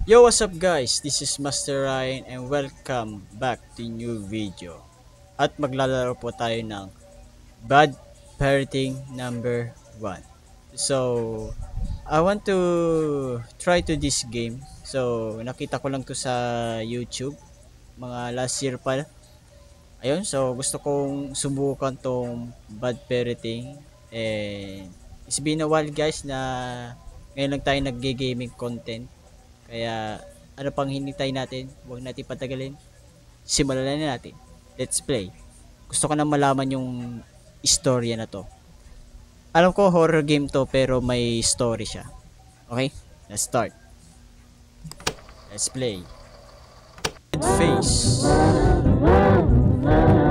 Yo, what's up guys? This is Master Ryan and welcome back to new video. At maglalaro po tayo ng Bad Parenting number 1. So, I want to try to this game. So, nakita ko lang to sa YouTube mga last year pa. Ayun, so gusto kong subukan tong Bad Parenting, and it's been a while guys na ngayon lang tayo nagge-gaming content. Kaya ano pang hinintay natin? Huwag natin patagalin. Simulan na natin. Let's play. Gusto ko na malaman yung istorya na to. Alam ko horror game to pero may story siya. Okay? Let's start. Let's play. Red Face.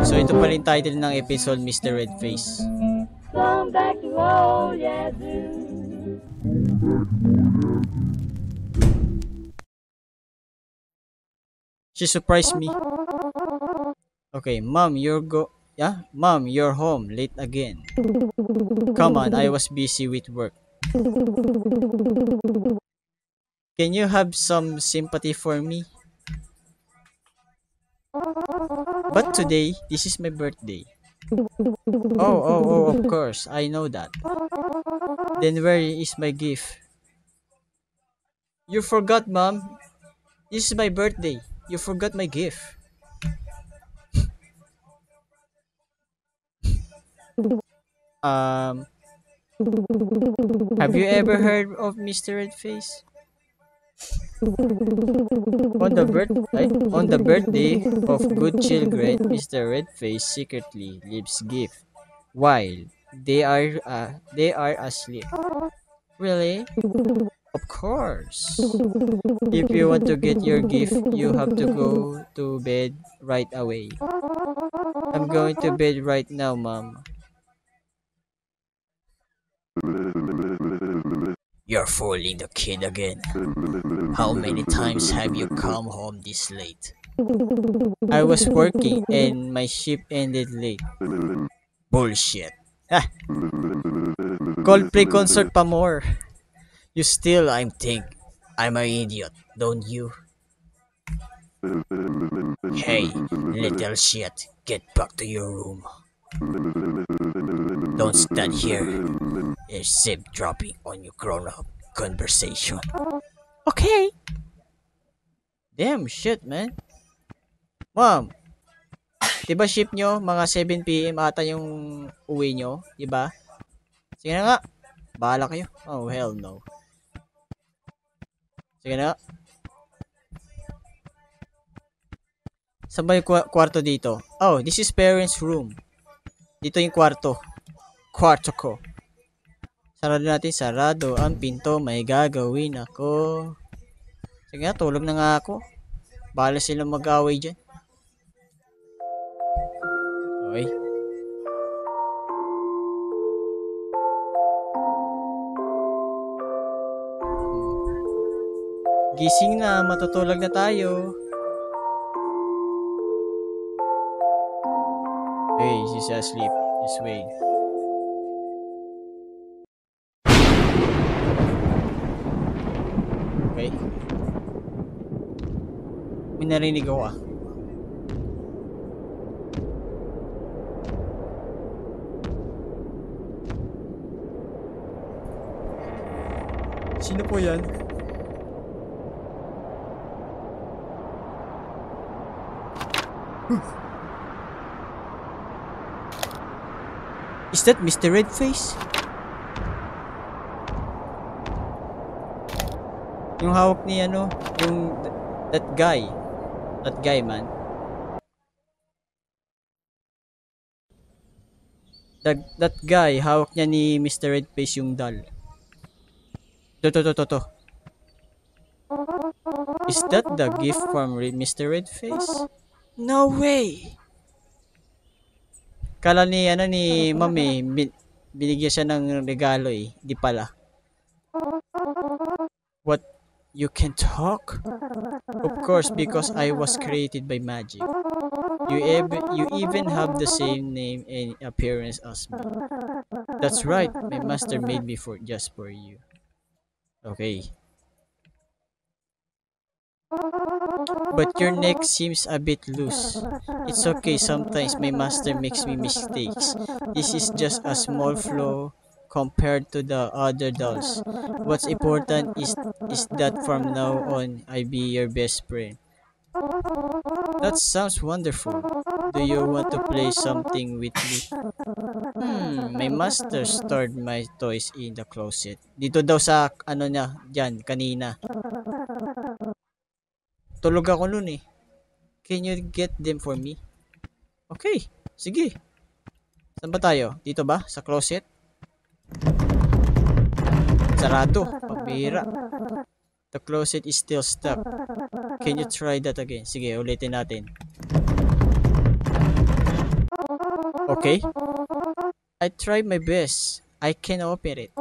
So ito pala yung title ng episode, Mr. Red Face. Come back to old Yazoo. She surprised me. Okay, Mom, Mom, you're home late again. Come on, I was busy with work. Can you have some sympathy for me? But today, this is my birthday. Oh, of course, I know that. Then where is my gift? You forgot, Mom. This is my birthday. You forgot my gift. Have you ever heard of Mr. Red Face? On the birthday of good children, Mr. Red Face secretly leaves gift while they are asleep. Really? Of course. If you want to get your gift, you have to go to bed right away. I'm going to bed right now, Mom. You're fooling the kid again. How many times have you come home this late? I was working and my shift ended late. Bullshit. Ha! Coldplay concert pa more. You still I'm an idiot, don't you? Hey, little shit, get back to your room. Don't stand here. It's zip dropping on your grown-up conversation. Okay. Damn shit, man. Mom, diba shift nyo, mga 7 PM ata yung uwi nyo, diba? Sige na nga, bahala kayo. Oh, hell no. Sige na. Saan ba yung kwarto dito? Oh, this is parents' room. Dito yung kwarto. Kwarto ko. Sarado natin. Sarado ang pinto. May gagawin ako. Sige nga, tulog na nga ako. Bahala silang mag-away dyan. Okay. Gising na, matutulog na tayo. Hey, she's asleep. This way. Okay. May narinig ako ah. Sino po yan? Is that Mr. Red Face? Yung hawak ni ano, yung that guy man. That guy, hawak niya ni Mr. Red Face yung doll. To. Is that the gift from Mr. Red Face? No way! Kala ni Mami, binigyan siya ng regalo eh, di pala. What? You can talk? Of course, because I was created by magic. You even have the same name and appearance as me. That's right, my master made me just for you. Okay. But your neck seems a bit loose. It's okay, sometimes my master makes me mistakes. This is just a small flaw compared to the other dolls. What's important is that from now on, I be your best friend. That sounds wonderful. Do you want to play something with me? My master stored my toys in the closet. Dito daw sa, ano niya, dyan, kanina. Tulog ako nun eh. Can you get them for me? Okay, sige. Saan ba tayo? Dito ba? Sa closet? Sarado. Pambihira. The closet is still stuck. Can you try that again? Sige, ulitin natin. Okay. I tried my best. I can open it.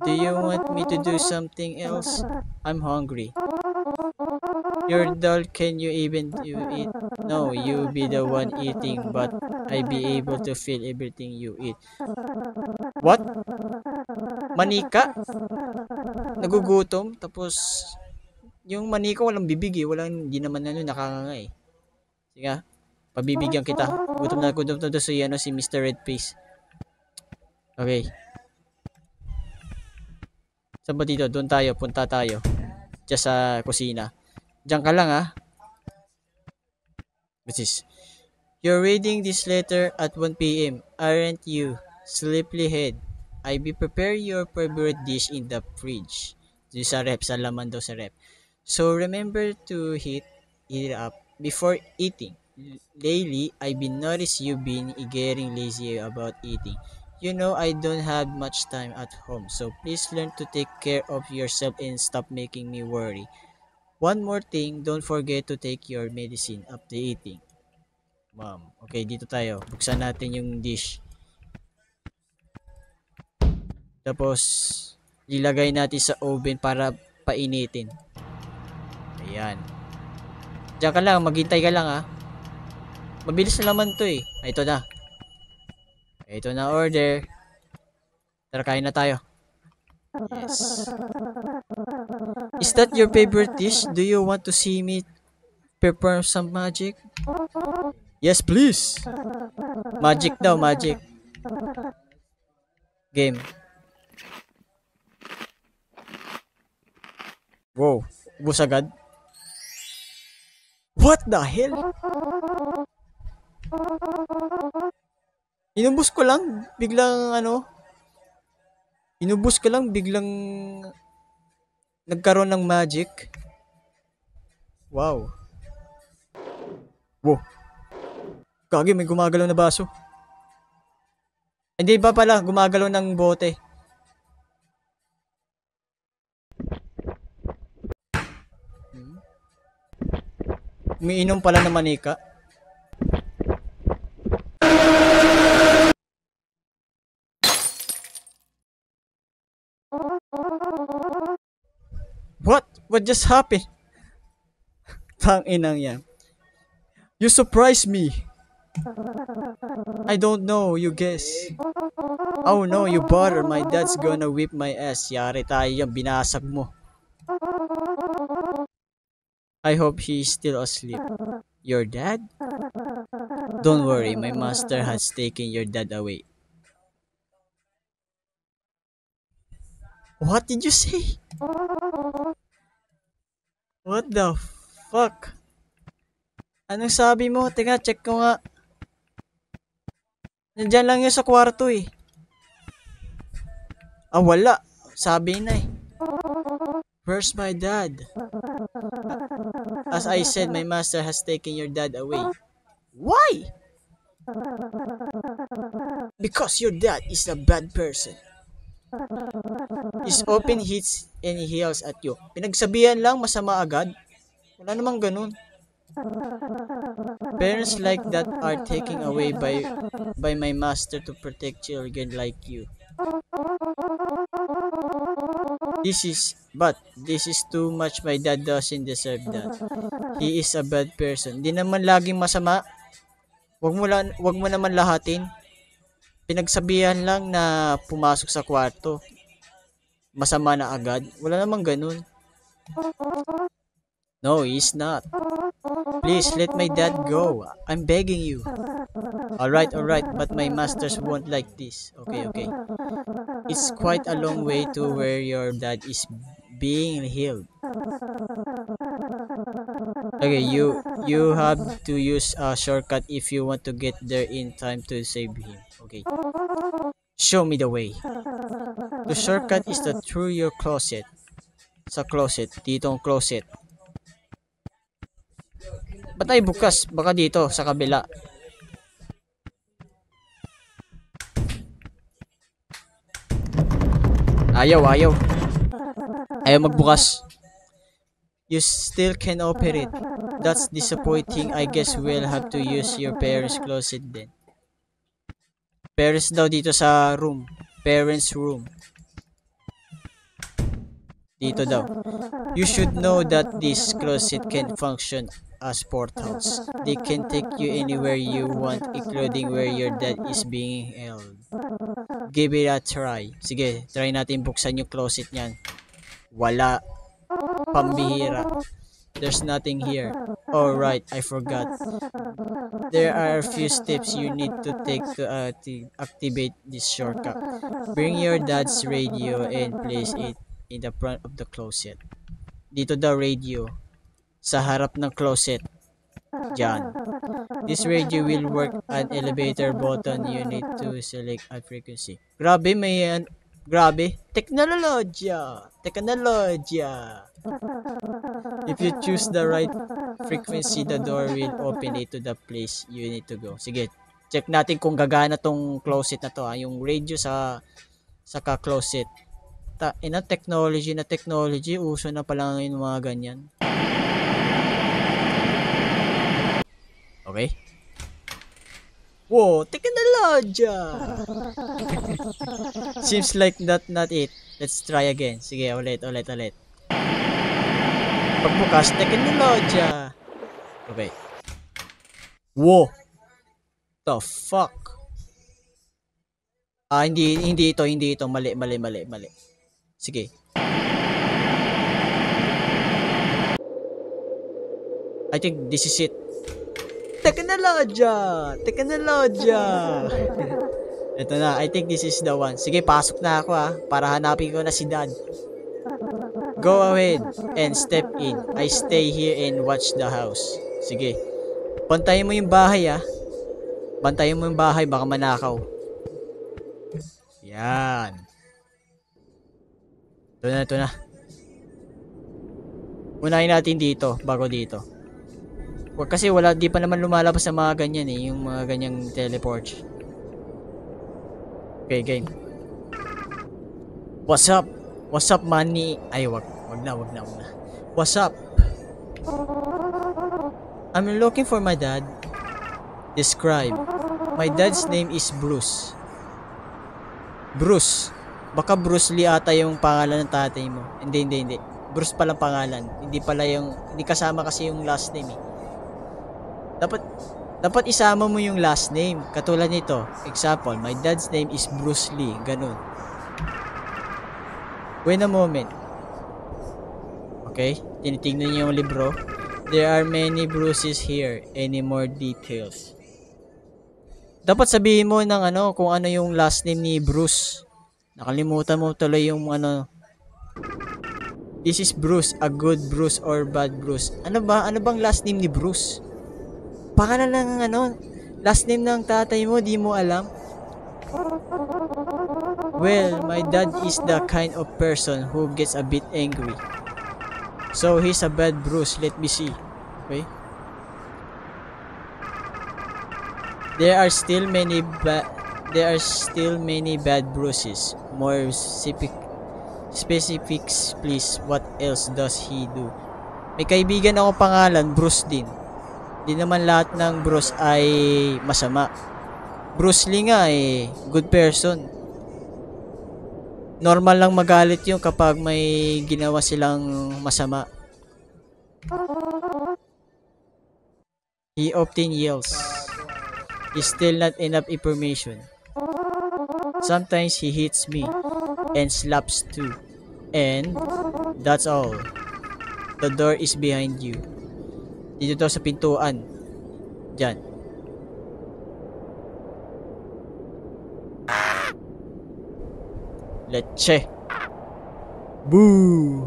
Do you want me to do something else? I'm hungry. Your doll, can you even you eat? No, you be the one eating, but I be able to feel everything you eat. What? Manika? Nagugutom? Tapos, yung manika walang bibig eh. Walang, hindi naman nakakanga eh. Sige nga, pabibigyan kita. Gutom na to si Mr. Red Face. Okay. Saan ba dito? Doon tayo, punta tayo. Diyan sa kusina. Diyan ka lang ha. Which is, you're reading this letter at 1 p.m. Aren't you? Sleepyhead. I be prepare your favorite dish in the fridge. Doon sa rep, sa laman daw sa rep. So remember to heat it up before eating. Lately, I've been noticed you been getting lazy about eating. You know I don't have much time at home, so please learn to take care of yourself and stop making me worry. One more thing, don't forget to take your medicine after eating. Ma'am, okay, dito tayo. Buksan natin yung dish. Tapos, ilagay natin sa oven para painitin. Ayan. Diyan ka lang, maghintay ka lang ha. Mabilis na naman to eh. Ito na. Ito na order. Tara, kain na tayo. Yes. Is that your favorite dish? Do you want to see me perform some magic? Yes, please. Magic daw, magic. Game. Wow. Ubus agad. What the hell? Inubos ko lang. Biglang inubos ko lang. Biglang nagkaroon ng magic. Wow. Wow. Kagi, may gumagalaw na baso. Hindi pa pala, gumagalaw ng bote. Umiinom pala ng manika. What? What just happened? Tanginang yan. You surprised me. I don't know, you guess. Oh no, you bother. My dad's gonna whip my ass. Yari tayo yan, binasag mo. I hope he's still asleep. Your dad? Don't worry, my master has taken your dad away. What did you say? What the fuck? Anong sabi mo? Teka, check ko nga. Nandyan lang yun sa kwarto eh. Ah, wala. Sabi na eh. Where's my dad? As I said, my master has taken your dad away. Why? Because your dad is a bad person. He's open hits and he yells at you. Pinagsabihan lang, masama agad. Wala namang ganun. Parents like that are taken away by my master to protect children like you. This is too much. My dad doesn't deserve that. He is a bad person. Di naman laging masama. Wag mo naman lahatin. Pinagsabihan lang na pumasok sa kwarto. masama na agad. Wala namang ganun. No, he's not. Please, let my dad go. I'm begging you. Alright, but my masters won't like this. Okay. It's quite a long way to where your dad is being healed. Okay, you have to use a shortcut if you want to get there in time to save him. Okay. Show me the way. The shortcut is through your closet. Sa closet. Dito ang closet. Ba't tayo bukas? Baka dito, sa kabila. Ayaw. Ayaw magbukas. You still can open it. That's disappointing. I guess we'll have to use your parents' closet then. Parents daw dito sa room. Parents' room. Dito daw. You should know that this closet can function as portals. They can take you anywhere you want, including where your dad is being held. Give it a try. Sige, try natin buksan yung closet niyan. Wala. Pambihira. There's nothing here. Oh right, I forgot. There are a few steps you need to take to activate this shortcut. Bring your dad's radio and place it in the front of the closet. Dito the radio. Sa harap ng closet. Diyan. This radio will work an elevator button. You need to select a frequency. Grabe, grabe. Teknolohiya. If you choose the right frequency, the door will open it to the place you need to go. Sige, check natin kung gagana tong closet na to. Yung radio sa ka-closet. Technology. Uso na pala ngayon mga ganyan. Okay. Whoa, teknolohiya. Seems like that not it. Let's try again. Sige, ulit. Pagbukas, teknolohiya. Okay. Whoa. The fuck? Hindi ito. Mali. Sige. I think this is it. Teknolohiya. Ito na, I think this is the one. Sige, pasok na ako para hanapin ko na si dad. Go ahead and step in. I stay here and watch the house. Sige. Bantayan mo yung bahay baka manakaw. Yan. Ito na. Unahin natin dito, bago dito. Kasi di pa naman lumalabas sa mga ganyan yung mga ganyang teleport. Okay, game. What's up, money? Ay, wag na. What's up? I'm looking for my dad. Describe. My dad's name is Bruce. Bruce. Baka Bruce Lee ata yung pangalan ng tatay mo. Hindi. Bruce pala pangalan. Hindi kasama kasi yung last name . Dapat isama mo yung last name. Katulad nito. Example, my dad's name is Bruce Lee. Ganun. Wait a moment. Okay? Tinitignan niyo yung libro. There are many Bruces here. Any more details? Dapat sabihin mo ng kung ano yung last name ni Bruce. Nakalimutan mo tuloy yung This is Bruce. A good Bruce or bad Bruce. Ano bang last name ni Bruce? Pangalan ng last name ng tatay mo, di mo alam? Well, my dad is the kind of person who gets a bit angry. So he's a bad Bruce. Let me see. Okay. There are still many bad Bruces. More specifics, please. What else does he do? May kaibigan ako pangalan, Bruce din. Di naman lahat ng Bruce ay masama. Bruce Lee nga good person. Normal lang magalit yung kapag may ginawa silang masama. He often yells. He's still not enough information. Sometimes he hits me and slaps too. And that's all. The door is behind you. Dito to sa pintuan. Diyan. Leche. Boo!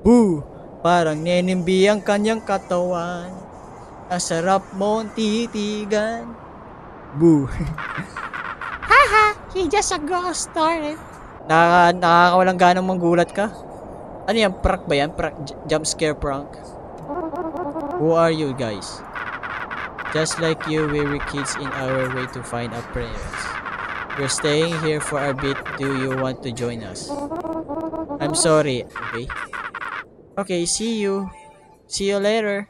Boo! Parang nenimbi ang kanyang katawan. Ang sarap mong titigan. Boo! Haha! He just a ghost story. Nakakawalang ganang manggulat ka? Ano yan? Prank ba yan? Jump scare prank? Who are you guys? Just like you, we were kids in our way to find our parents. We're staying here for a bit. Do you want to join us? I'm sorry. Okay. Okay, see you. See you later.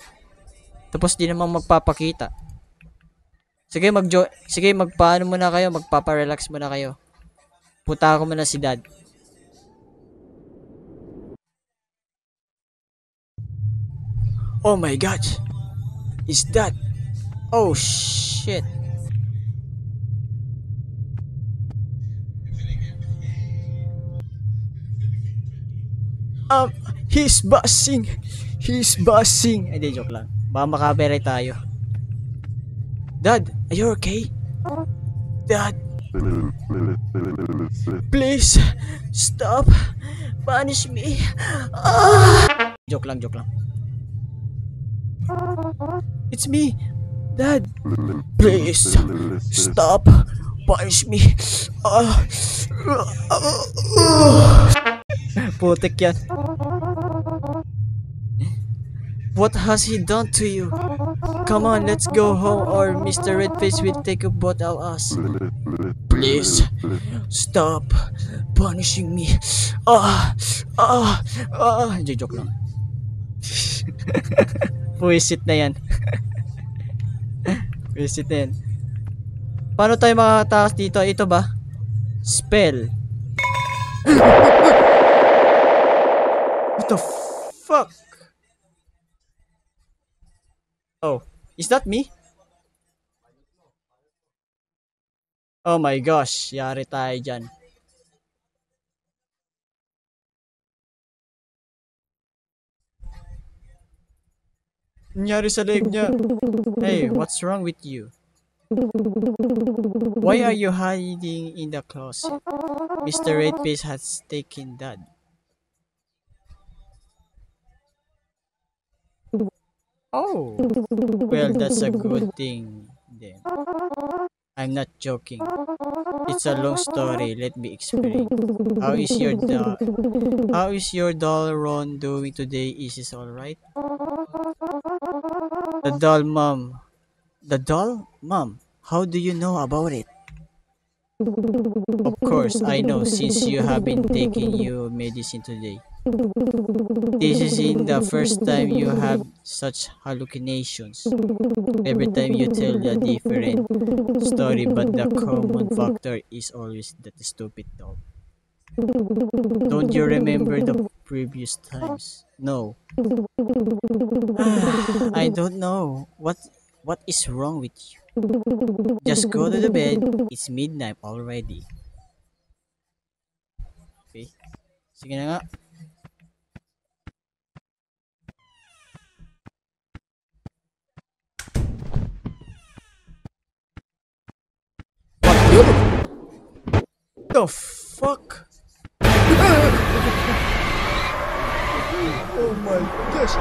Tapos di naman magpapakita. Sige, magpaano muna kayo. Magpapa-relax muna kayo. Punta ako muna si dad. Oh my god. Is that? Oh shit. He's buzzing. He's buzzing. Hindi, joke lang. Baka makabere tayo. Dad, are you okay? Dad. Please, stop. Punish me. Joke lang, joke lang. It's me, Dad. Please, stop. Punish me. Putik yan. What has he done to you? Come on, let's go home or Mr. Redface will take a both of us. Please, stop punishing me. Joke lang. Puwisit na yan. Puwisit na yan. Paano tayo makatakas dito? Ito ba? Spell. What the fuck? Oh, is that me? Oh my gosh, yari tayo dyan. Nangyari sa leg niya. Hey, what's wrong with you? Why are you hiding in the closet? Mr. Redface has taken Dad. Oh, well, that's a good thing then. I'm not joking. It's a long story. Let me explain. How is your doll Ron doing today? Is it alright? The doll, Mom. The doll? Mom, how do you know about it? Of course, I know since you have been taking your medicine today. This isn't the first time you have such hallucinations. Every time you tell a different story, but the common factor is always that stupid doll. Don't you remember the previous times? No. I don't know. What is wrong with you? Just go to the bed. It's midnight already. Okay. Sige na nga. The fuck? Oh my gosh.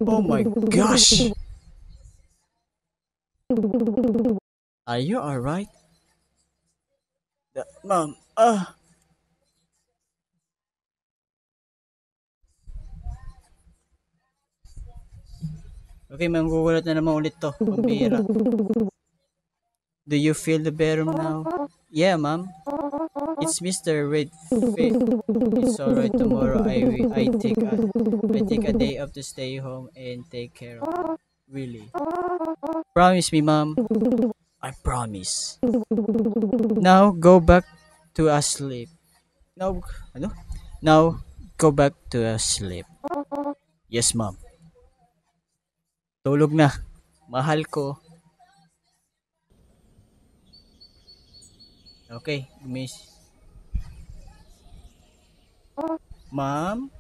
Oh my gosh. Are you alright? Mom, Okay, manggugulat na naman ulit to. Pambira. Do you feel the better now? Yeah, Mom. It's Mr. Redface. It's alright. Tomorrow I take a day off to stay home and take care of it. Really. Promise me, Mom. I promise. Now go back to sleep. Now go back to sleep. Yes, Mom. Tulog na. Mahal ko. Okay, miss. Ma'am?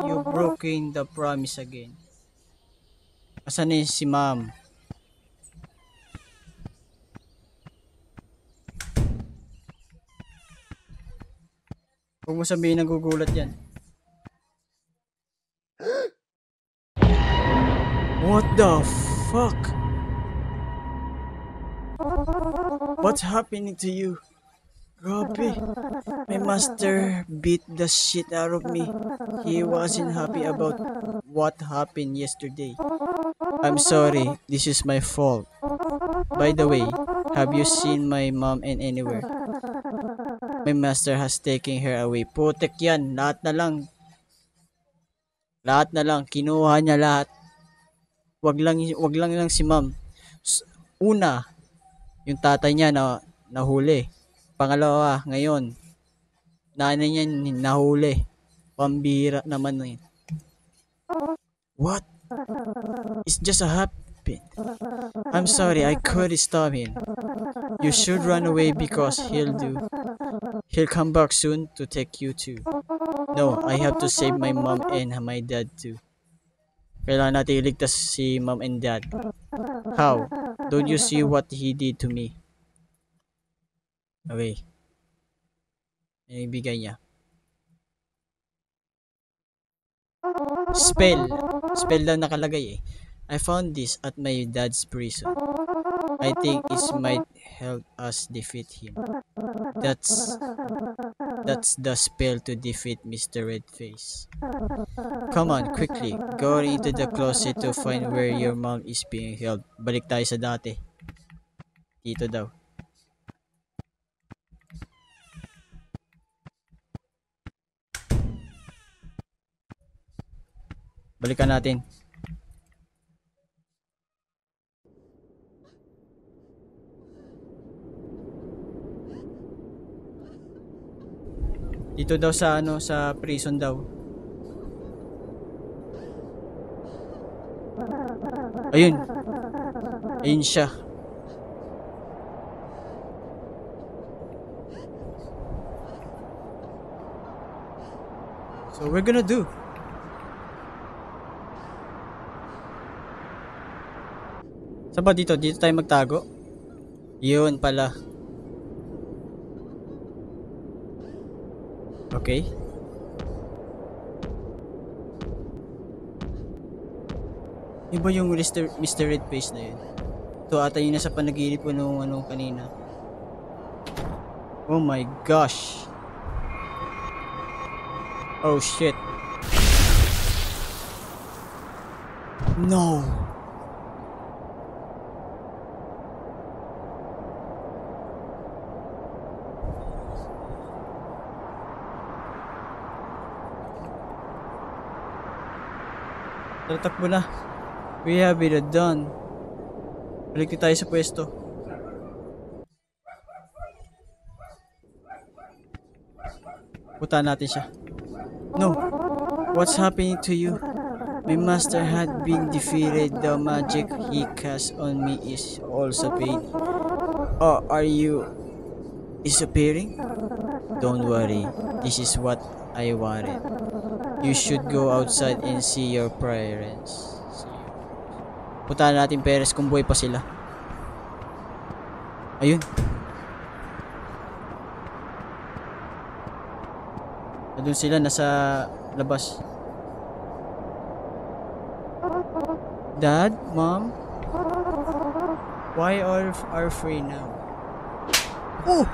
You broken the promise again. Asan na si ma'am? Huwag mo sabihin nagugulat yan. What the fuck? What's happening to you? Grabe. My master beat the shit out of me. He wasn't happy about what happened yesterday. I'm sorry. This is my fault. By the way, have you seen my mom anywhere? My master has taken her away. Putek yan. Lahat na lang. Lahat na lang. Kinuha niya lahat. Wag lang si ma'am. Una, yung tatay niya na nahuli. Pangalawa, ngayon, nanay niya nahuli. Pambira naman yun. What? It's just a happen. I'm sorry, I couldn't stop him. You should run away because he'll come back soon to take you too. No, I have to save my mom and my dad too. Kailangan natin iligtas si mom and dad. How? Don't you see what he did to me? Okay. Ibigay niya. Spell. Spell lang nakalagay eh. I found this at my dad's prison. I think it might help us defeat him. That's the spell to defeat Mr. Redface. Come on, quickly. Go into the closet to find where your mom is being held. Balik tayo sa dati. Dito daw. Balikan natin. Dito daw sa sa prison daw. Ayun. Ayun siya. So we're gonna do. Saan ba dito? Dito tayo magtago? Yun pala. Okay. Yun ba yung Mr. Redface na yun? Ito ata yun nasa panaginip ko nung kanina. Oh my gosh. Oh shit. No. Tatakbo na. We have it done. Balik tayo sa pwesto. Puta natin siya. No. What's happening to you? My master had been defeated. The magic he cast on me is also fading. Oh, are you disappearing? Don't worry. This is what I wanted. You should go outside and see your parents. Puntahan natin parents kung buhay pa sila. Ayun. Nandun sila nasa labas. Dad? Mom? Why are free now? Oh!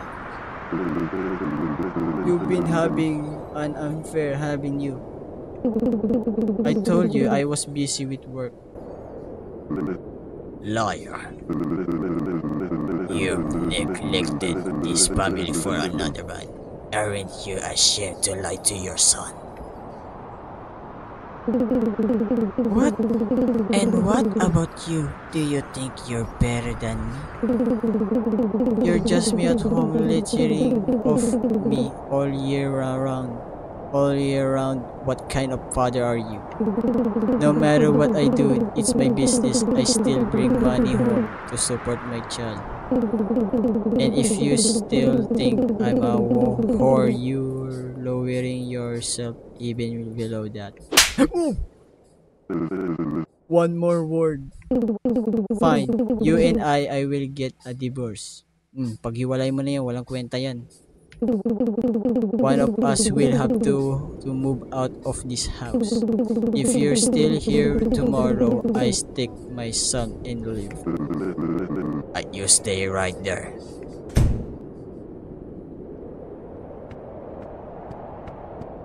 You've been having an unfair, haven't you? I told you I was busy with work. Liar. You've neglected this family for another man. Aren't you ashamed to lie to your son? What? And what about you? Do you think you're better than me? You're just me at home littering of me all year round. All year round, what kind of father are you? No matter what I do, it's my business. I still bring money home to support my child. And if you still think I'm a whore, you're lowering yourself even below that. One more word. Fine. You and I will get a divorce. Paghiwalay mo na yan, walang kwenta yan. One of us will have to move out of this house. If you're still here tomorrow, I stick my son and leave. You stay right there.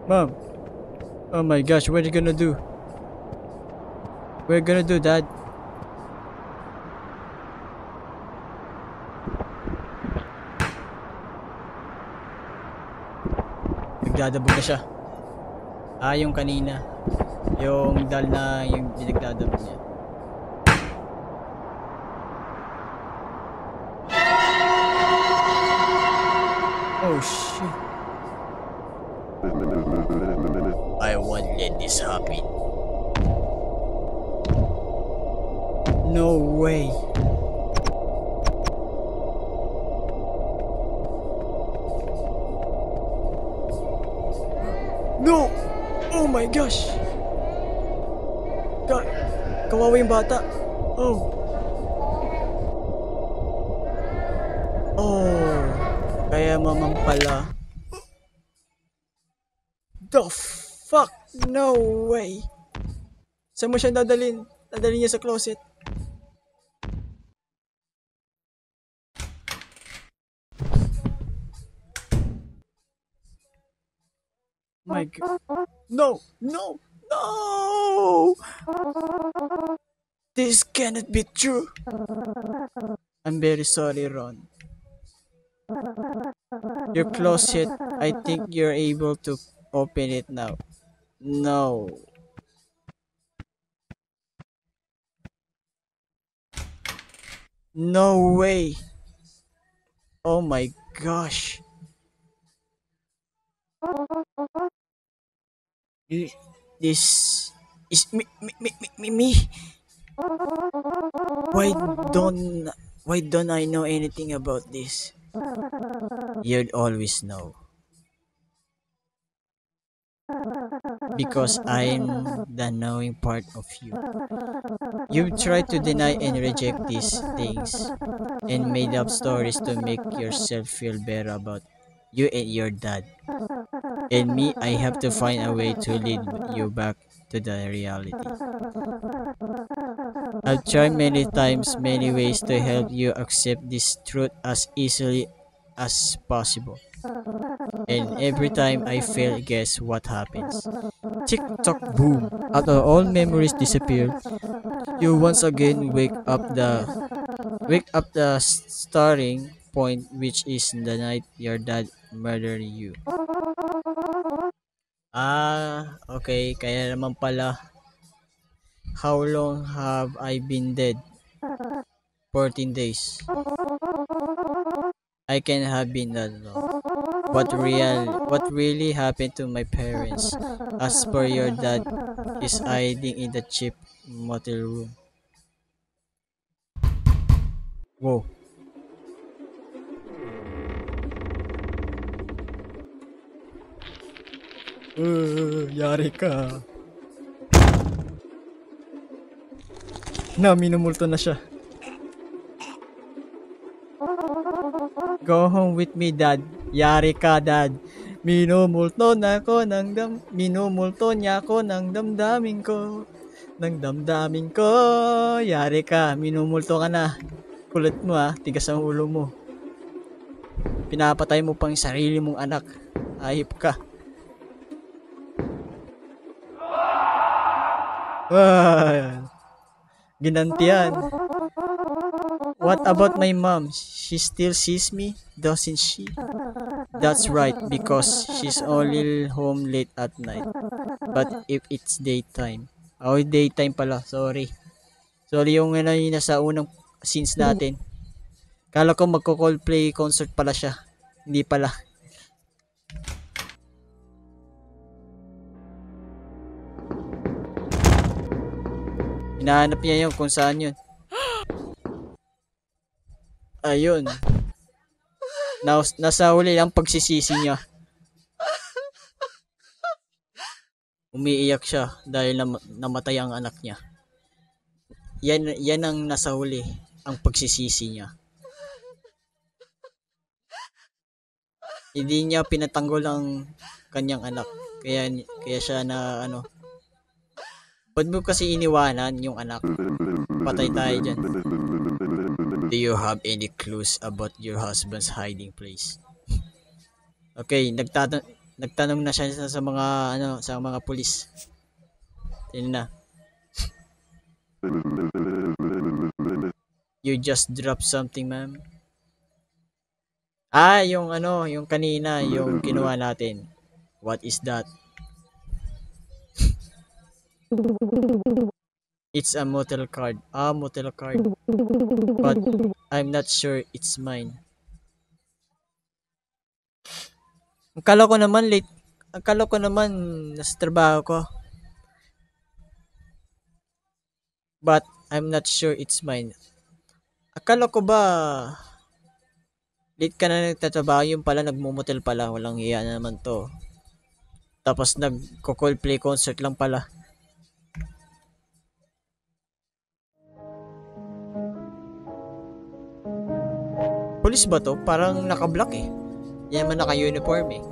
Mom. Oh my gosh, what are you gonna do? What are you gonna do, Dad? Nagdadabog na siya. Yung kanina. Yung dal na yung nagdadabog niya. Oh shit. I won't let this happen. No way. No! Oh my gosh! Kawawa yung bata. Oh. Oh. Kaya mamang pala. The fuck? No way. Saan mo siya dadalhin? Dadalhin niya sa closet. My God. No! No! No! This cannot be true. I'm very sorry, Ron. Your closet, I think you're able to open it now. No. No way. Oh my gosh. This is me. Why don't I know anything about this? You'd always know. Because I'm the knowing part of you. You've tried to deny and reject these things and made up stories to make yourself feel better about you and your dad. And me, I have to find a way to lead you back to the reality. I've tried many times, many ways to help you accept this truth as easily as possible. And every time I fail, guess what happens? Tick tock boom. After all memories disappear, you once again wake up the starting point, which is the night your dad murdered you. Okay, kaya naman pala. How long have I been dead? 14 days. I can have been that long. What really happened to my parents? As per your dad is hiding in the cheap motel room. Whoa. Yari ka. Minumulto na siya. Go home with me, Dad. Yari ka, Dad. Minumulto niya ako ng damdamin ko. Yari ka, minumulto ka na. Kulit mo tigas ang ulo mo. Pinapatay mo pang sarili mong anak. Ayip ka. Ginantian. What about my mom? She still sees me, doesn't she? That's right, because she's only home late at night. But if it's daytime. Daytime pala. Sorry yung yung nasa unang scenes natin. Kala ko magko-Coldplay concert pala siya. Hindi pala. Hinahanap niya yun kung saan yun. Ayun. Nasa huli ang pagsisisi niya. Umiiyak siya dahil namatay ang anak niya. Yan ang nasa huli, ang pagsisisi niya. Hindi niya pinatanggol ang kanyang anak. Kaya siya na ba't mo kasi iniwanan yung anak? Patay tayo dyan. Do you have any clues about your husband's hiding place? Okay, nagtanong na siya sa mga pulis. Tingnan na. You just dropped something, ma'am. Yung kanina, yung kinuha natin. What is that? It's a motel card. Motel card. But I'm not sure it's mine. Akala ko naman nasa trabaho ko. But I'm not sure it's mine. Akala ko ba late ka na nagtatrabaho, yung pala nagmumotel pala, walang hiya na naman to. Tapos nagko-Coldplay concert lang pala. Police ba to? Parang naka-black eh. Yan man naka-uniform eh.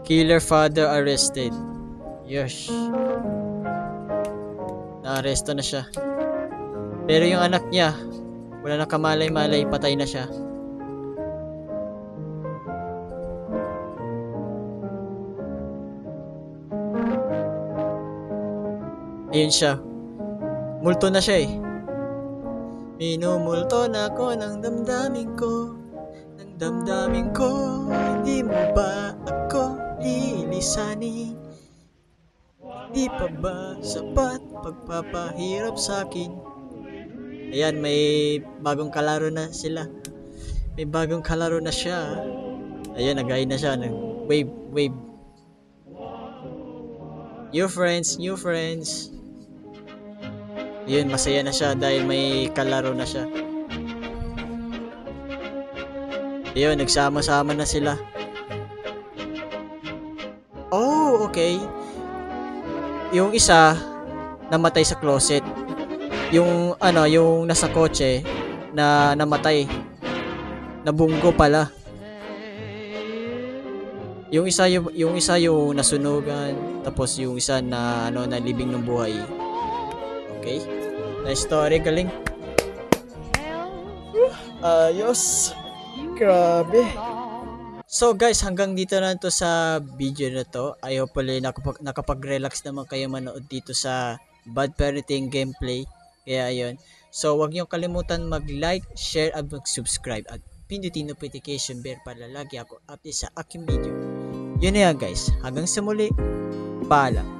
Killer father arrested. Yes. Na-aresto na siya. Pero yung anak niya, wala na kamalay-malay, patay na siya. Ayun siya. Multo na siya eh. Minumulto na ako ng damdamin ko. Ng damdamin ko. Hindi mo ba ako lilisanin? Di pa ba sapat pagpapahirap sa akin? Ayan, may bagong kalaro na sila. May bagong kalaro na siya. Ayan, nag-ay na siya. Wave. New friends. Yun, masaya na siya dahil may kalaro na siya. Yun, nagsama-sama na sila. Oh, okay. Yung isa namatay sa closet. Yung nasa kotse na namatay. Nabunggo pala. Yung isa yung nasunugan, tapos yung isa na nalibing ng buhay. Okay? Nice story, galing. Ayos. Grabe. So guys, hanggang dito na to sa video na to. I hope nakapag-relax naman kayo manood dito sa Bad Parenting gameplay. Kaya ayun. So wag niyo kalimutan mag-like, share at mag-subscribe at pindutin notification bell para lagi ako update sa aking video. Yun na yan guys. Hanggang sa muli. Paalam.